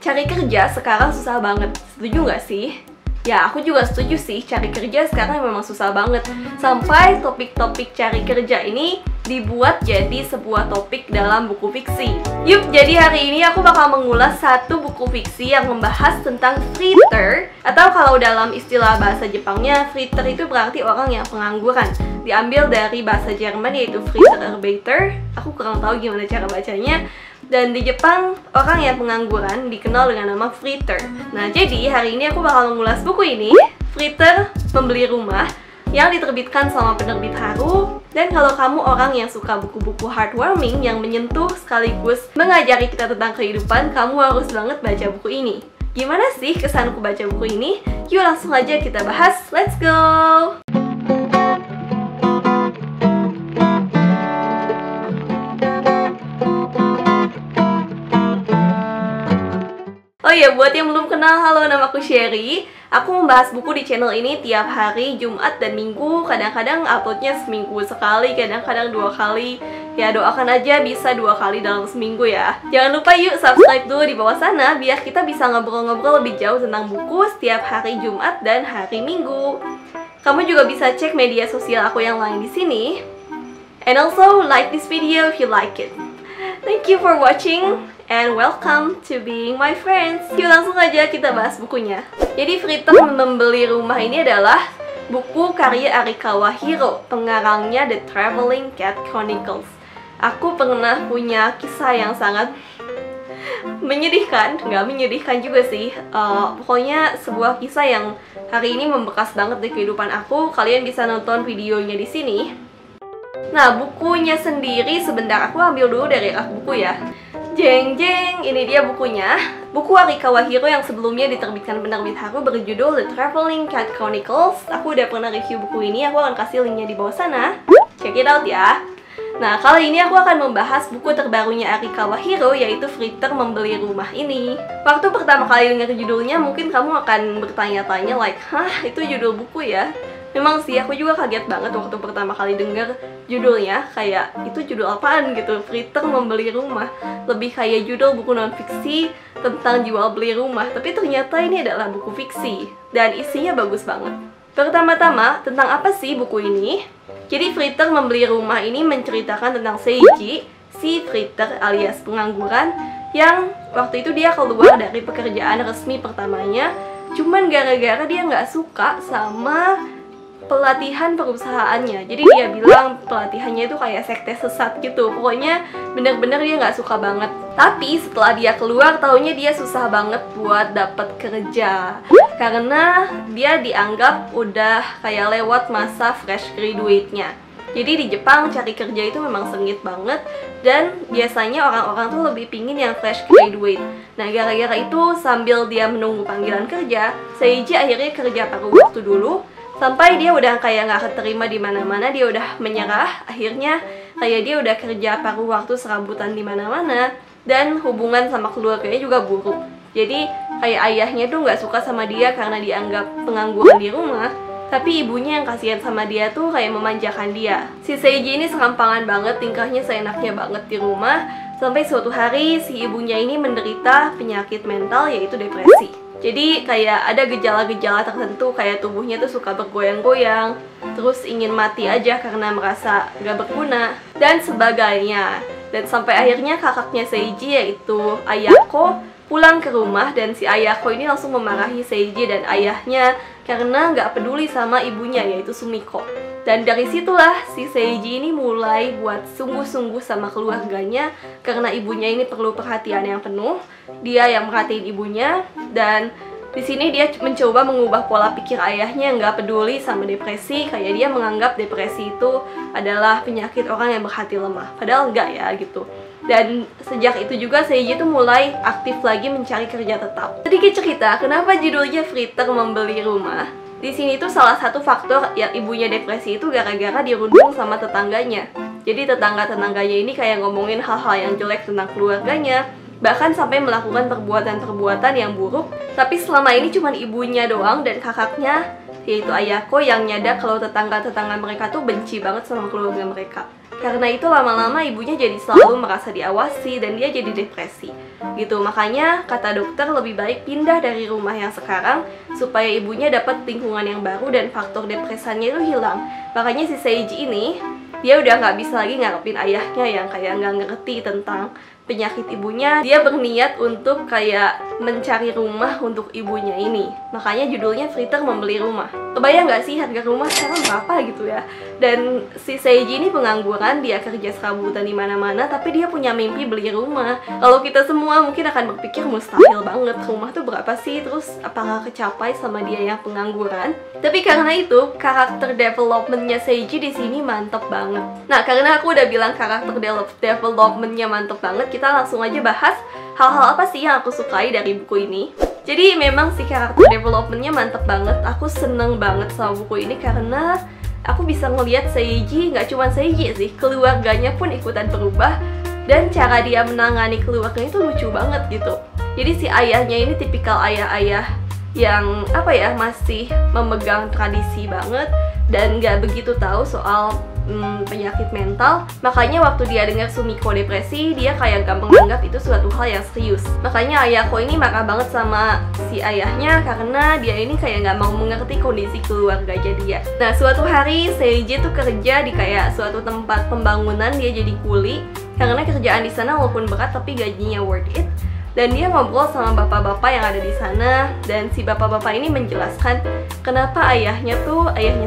Cari kerja sekarang susah banget, setuju nggak sih? Ya, aku juga setuju sih, cari kerja sekarang memang susah banget. Sampai topik-topik cari kerja ini dibuat jadi sebuah topik dalam buku fiksi. Yup, jadi hari ini aku bakal mengulas satu buku fiksi yang membahas tentang freeter. Atau kalau dalam istilah bahasa Jepangnya, freeter itu berarti orang yang pengangguran. Diambil dari bahasa Jerman yaitu Freizearbeiter. Aku kurang tahu gimana cara bacanya. Dan di Jepang, orang yang pengangguran dikenal dengan nama freeter. Nah, jadi hari ini aku bakal mengulas buku ini, Freeter Membeli Rumah, yang diterbitkan sama penerbit Haru. Dan kalau kamu orang yang suka buku-buku heartwarming yang menyentuh sekaligus mengajari kita tentang kehidupan, kamu harus banget baca buku ini. Gimana sih kesanku baca buku ini? Yuk langsung aja kita bahas, let's go! Oh iya, buat yang belum kenal, halo, namaku Sherry. Aku membahas buku di channel ini tiap hari Jumat dan Minggu. Kadang-kadang uploadnya seminggu sekali, kadang-kadang 2 kali. Ya doakan aja bisa 2 kali dalam seminggu ya. Jangan lupa yuk subscribe dulu di bawah sana biar kita bisa ngobrol-ngobrol lebih jauh tentang buku setiap hari Jumat dan hari Minggu. Kamu juga bisa cek media sosial aku yang lain di sini. And also like this video if you like it. Thank you for watching. And welcome to being my friends. Yuk langsung aja kita bahas bukunya. Jadi Freeter Membeli Rumah ini adalah buku karya Arikawa Hiro, pengarangnya The Traveling Cat Chronicles. Aku pernah punya kisah yang sangat menyedihkan, nggak menyedihkan juga sih. Pokoknya sebuah kisah yang hari ini membekas banget di kehidupan aku. Kalian bisa nonton videonya di sini. Nah, bukunya sendiri sebentar aku ambil dulu dari rak buku ya. Jeng jeng, ini dia bukunya. Buku Arikawa Hiro yang sebelumnya diterbitkan penerbit Haru berjudul The Traveling Cat Chronicles. Aku udah pernah review buku ini, aku akan kasih linknya di bawah sana. Check it out ya. Nah, kali ini aku akan membahas buku terbarunya Arikawa Hiro, yaitu Freeter Membeli Rumah ini. Waktu pertama kali dengar judulnya, mungkin kamu akan bertanya-tanya like, hah, itu judul buku ya? Memang sih, aku juga kaget banget waktu pertama kali denger judulnya. Kayak, itu judul apaan gitu? Freeter Membeli Rumah. Lebih kayak judul buku non-fiksi tentang jual beli rumah. Tapi ternyata ini adalah buku fiksi. Dan isinya bagus banget. Pertama-tama, tentang apa sih buku ini? Jadi, Freeter Membeli Rumah ini menceritakan tentang Seiji, si Freeter alias pengangguran, yang waktu itu dia keluar dari pekerjaan resmi pertamanya. Cuman gara-gara dia nggak suka sama pelatihan perusahaannya. Jadi dia bilang pelatihannya itu kayak sekte sesat gitu. Pokoknya bener-bener dia nggak suka banget. Tapi setelah dia keluar, taunya dia susah banget buat dapet kerja. Karena dia dianggap udah kayak lewat masa fresh graduate-nya. Jadi di Jepang cari kerja itu memang sengit banget. Dan biasanya orang-orang tuh lebih pingin yang fresh graduate. Nah, gara-gara itu sambil dia menunggu panggilan kerja, Seiji akhirnya kerja paruh waktu dulu. Sampai dia udah kayak nggak keterima di mana-mana, dia udah menyerah. Akhirnya kayak dia udah kerja paruh waktu serabutan di mana-mana, dan hubungan sama keluarganya juga buruk. Jadi kayak ayahnya tuh nggak suka sama dia karena dianggap pengangguran di rumah. Tapi ibunya yang kasihan sama dia tuh kayak memanjakan dia. Si Seiji ini serampangan banget, tingkahnya seenaknya banget di rumah. Sampai suatu hari si ibunya ini menderita penyakit mental yaitu depresi. Jadi kayak ada gejala-gejala tertentu, kayak tubuhnya tuh suka bergoyang-goyang, terus ingin mati aja karena merasa gak berguna, dan sebagainya. Dan sampai akhirnya kakaknya Seiji yaitu Ayako pulang ke rumah, dan si Ayako ini langsung memarahi Seiji dan ayahnya karena gak peduli sama ibunya yaitu Sumiko. Dan dari situlah si Seiji ini mulai buat sungguh-sungguh sama keluarganya karena ibunya ini perlu perhatian yang penuh. Dia yang merhatiin ibunya, dan di sini dia mencoba mengubah pola pikir ayahnya yang gak peduli sama depresi. Kayak dia menganggap depresi itu adalah penyakit orang yang berhati lemah, padahal enggak ya gitu. Dan sejak itu juga Seiji tuh mulai aktif lagi mencari kerja tetap. Sedikit cerita, kenapa judulnya Freeter Membeli Rumah? Di sini tuh salah satu faktor yang ibunya depresi itu gara-gara dirundung sama tetangganya. Jadi tetangga-tetangganya ini kayak ngomongin hal-hal yang jelek tentang keluarganya, bahkan sampai melakukan perbuatan-perbuatan yang buruk. Tapi selama ini cuma ibunya doang dan kakaknya, yaitu Ayako, yang nyadar kalau tetangga-tetangga mereka tuh benci banget sama keluarga mereka. Karena itu lama-lama ibunya jadi selalu merasa diawasi dan dia jadi depresi gitu. Makanya kata dokter lebih baik pindah dari rumah yang sekarang supaya ibunya dapat lingkungan yang baru dan faktor depresinya itu hilang. Makanya si Seiji ini dia udah nggak bisa lagi ngarepin ayahnya yang kayak nggak ngerti tentang penyakit ibunya. Dia berniat untuk kayak mencari rumah untuk ibunya ini. Makanya judulnya Fritter Membeli Rumah. Kebayang nggak sih harga rumah sekarang berapa gitu ya? Dan si Seiji ini pengangguran, dia kerja serabutan di mana-mana, tapi dia punya mimpi beli rumah. Kalau kita semua mungkin akan berpikir mustahil banget, rumah tuh berapa sih? Terus apakah kecapai sama dia yang pengangguran? Tapi karena itu karakter developmentnya Seiji di sini mantep banget. Nah, karena aku udah bilang karakter developmentnya mantep banget, kita langsung aja bahas hal-hal apa sih yang aku sukai dari buku ini. Jadi memang si karakter developmentnya mantep banget. Aku seneng banget sama buku ini karena aku bisa ngelihat Seiji, nggak cuma Seiji sih, keluarganya pun ikutan berubah. Dan cara dia menangani keluarganya itu lucu banget gitu. Jadi si ayahnya ini tipikal ayah-ayah yang apa ya, masih memegang tradisi banget dan nggak begitu tahu soal penyakit mental. Makanya waktu dia dengar Sumiko depresi, dia kayak gampang menganggap itu suatu hal yang serius. Makanya Ayako ini marah banget sama si ayahnya karena dia ini kayak nggak mau mengerti kondisi keluarganya dia. Nah, suatu hari Seiji tuh kerja di kayak suatu tempat pembangunan, dia jadi kuli. Karena kerjaan di sana walaupun berat tapi gajinya worth it. Dan dia ngobrol sama bapak-bapak yang ada di sana, dan si bapak-bapak ini menjelaskan kenapa ayahnya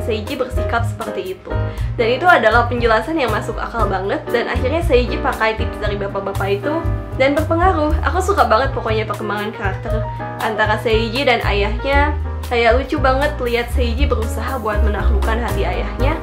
Seiji bersikap seperti itu. Dan itu adalah penjelasan yang masuk akal banget, dan akhirnya Seiji pakai tips dari bapak-bapak itu dan berpengaruh. Aku suka banget pokoknya perkembangan karakter antara Seiji dan ayahnya. Kayak lucu banget lihat Seiji berusaha buat menaklukkan hati ayahnya,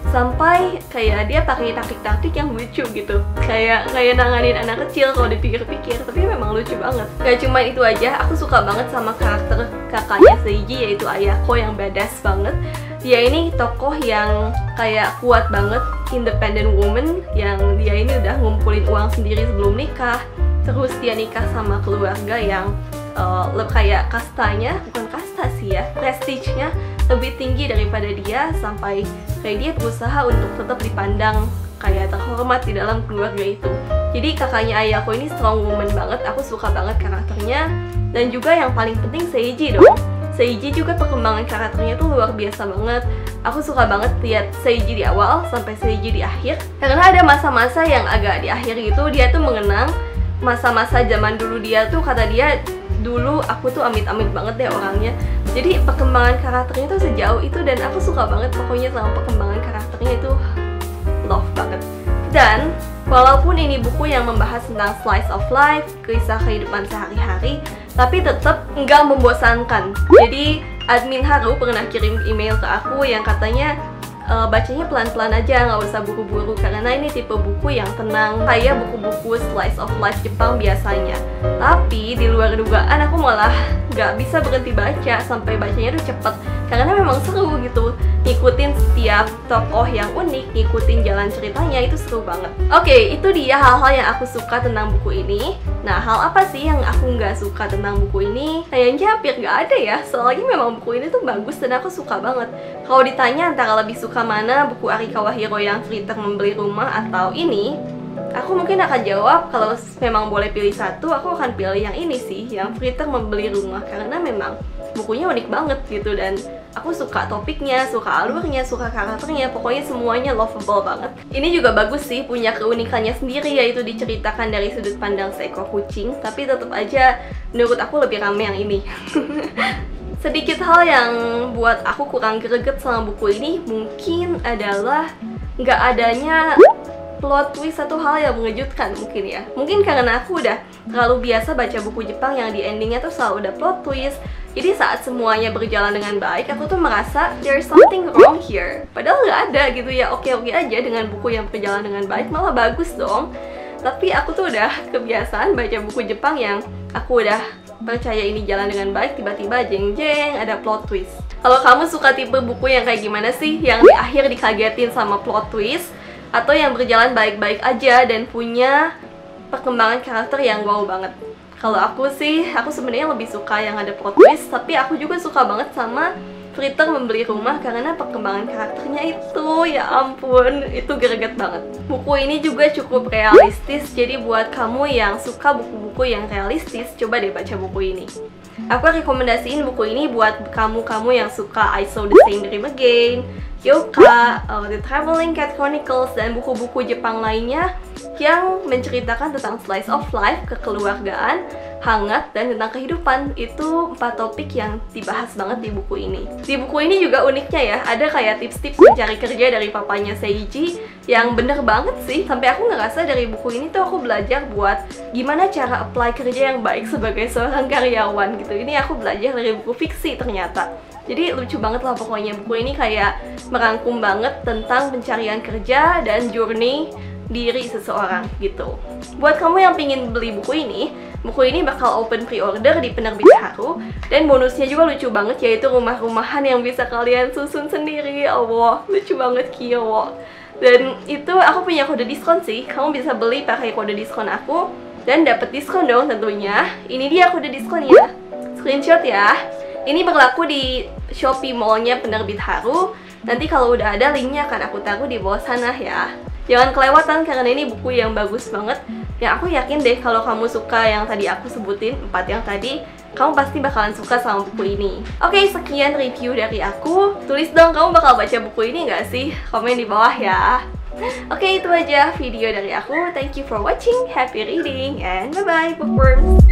sampai kayak dia pakai taktik-taktik yang lucu gitu, kayak nanganin anak kecil kalau dipikir-pikir, tapi memang lucu banget. Gak cuma itu aja, aku suka banget sama karakter kakaknya Seiji, yaitu Ayako yang badass banget. Dia ini tokoh yang kayak kuat banget, independent woman, yang dia ini udah ngumpulin uang sendiri sebelum nikah. Terus dia nikah sama keluarga yang kayak kastanya, bukan kasta sih ya, prestige-nya lebih tinggi daripada dia, sampai kayak dia berusaha untuk tetap dipandang kayak terhormat di dalam keluarga itu. Jadi kakaknya Ayako ini strong woman banget, aku suka banget karakternya. Dan juga yang paling penting Seiji dong. Seiji juga perkembangan karakternya tuh luar biasa banget. Aku suka banget lihat Seiji di awal sampai Seiji di akhir. Karena ada masa-masa yang agak di akhir gitu, dia tuh mengenang masa-masa zaman dulu dia tuh, kata dia, dulu aku tuh amit-amit banget deh orangnya. Jadi perkembangan karakternya tuh sejauh itu, dan aku suka banget pokoknya sama perkembangan karakternya itu, love banget. Dan walaupun ini buku yang membahas tentang slice of life, kisah kehidupan sehari-hari, tapi tetap nggak membosankan. Jadi admin Haru pernah kirim email ke aku yang katanya bacanya pelan-pelan aja, nggak usah buru-buru, karena ini tipe buku yang tenang kayak buku-buku slice of life Jepang biasanya. Tapi di luar dugaan aku malah nggak bisa berhenti baca sampai bacanya tuh cepet, karena memang seru gitu, ngikutin setiap tokoh yang unik, ngikutin jalan ceritanya, itu seru banget. Oke, itu dia hal-hal yang aku suka tentang buku ini. Nah, hal apa sih yang aku nggak suka tentang buku ini? Kayaknya hampir nggak ada ya, soalnya memang buku ini tuh bagus dan aku suka banget. Kalau ditanya antara lebih suka mana, buku Arikawa Hiro yang Fritter Membeli Rumah atau ini, aku mungkin akan jawab kalau memang boleh pilih satu, aku akan pilih yang ini sih, yang Fritter Membeli Rumah, karena memang bukunya unik banget gitu, dan aku suka topiknya, suka alurnya, suka karakternya, pokoknya semuanya lovable banget. Ini juga bagus sih, punya keunikannya sendiri, yaitu diceritakan dari sudut pandang seekor kucing, tapi tetap aja menurut aku lebih rame yang ini. Sedikit hal yang buat aku kurang greget sama buku ini mungkin adalah nggak adanya plot twist atau hal yang mengejutkan mungkin ya. Mungkin karena aku udah terlalu biasa baca buku Jepang yang di endingnya tuh selalu ada plot twist. Jadi saat semuanya berjalan dengan baik, aku tuh merasa there's something wrong here. Padahal nggak ada gitu ya, oke-oke aja dengan buku yang berjalan dengan baik, malah bagus dong. Tapi aku tuh udah kebiasaan baca buku Jepang yang aku udah percaya ini jalan dengan baik, tiba-tiba jeng-jeng ada plot twist. Kalau kamu suka tipe buku yang kayak gimana sih? Yang di akhir dikagetin sama plot twist, atau yang berjalan baik-baik aja dan punya perkembangan karakter yang wow banget? Kalau aku sih, aku sebenarnya lebih suka yang ada plot twist, tapi aku juga suka banget sama Fritter membeli rumah karena perkembangan karakternya itu, ya ampun, itu greget banget. Buku ini juga cukup realistis, jadi buat kamu yang suka buku-buku yang realistis, coba deh baca buku ini. Aku rekomendasiin buku ini buat kamu-kamu yang suka I Saw the Same Dream Again, Yoka, The Traveling Cat Chronicles, dan buku-buku Jepang lainnya yang menceritakan tentang slice of life, kekeluargaan, hangat, dan tentang kehidupan. Itu 4 topik yang dibahas banget di buku ini. Di buku ini juga uniknya ya, ada kayak tips-tips mencari kerja dari papanya Seiji yang bener banget sih. Sampai aku ngerasa dari buku ini tuh aku belajar buat gimana cara apply kerja yang baik sebagai seorang karyawan gitu. Ini aku belajar dari buku fiksi ternyata. Jadi lucu banget lah pokoknya. Buku ini kayak merangkum banget tentang pencarian kerja dan journey diri seseorang gitu. Buat kamu yang pingin beli buku ini bakal open pre-order di Penerbit Haru. Dan bonusnya juga lucu banget, yaitu rumah-rumahan yang bisa kalian susun sendiri. Allah, lucu banget Kyo. Dan itu aku punya kode diskon sih. Kamu bisa beli pakai kode diskon aku dan dapat diskon dong tentunya. Ini dia kode diskonnya. Screenshot ya. Ini berlaku di Shopee Mall-nya Penerbit Haru. Nanti kalau udah ada linknya akan aku taruh di bawah sana ya. Jangan kelewatan karena ini buku yang bagus banget. Yang aku yakin deh kalau kamu suka yang tadi aku sebutin, 4 yang tadi, kamu pasti bakalan suka sama buku ini. Oke, sekian review dari aku. Tulis dong kamu bakal baca buku ini nggak sih? Komen di bawah ya. Oke, itu aja video dari aku. Thank you for watching. Happy reading and bye-bye bookworms.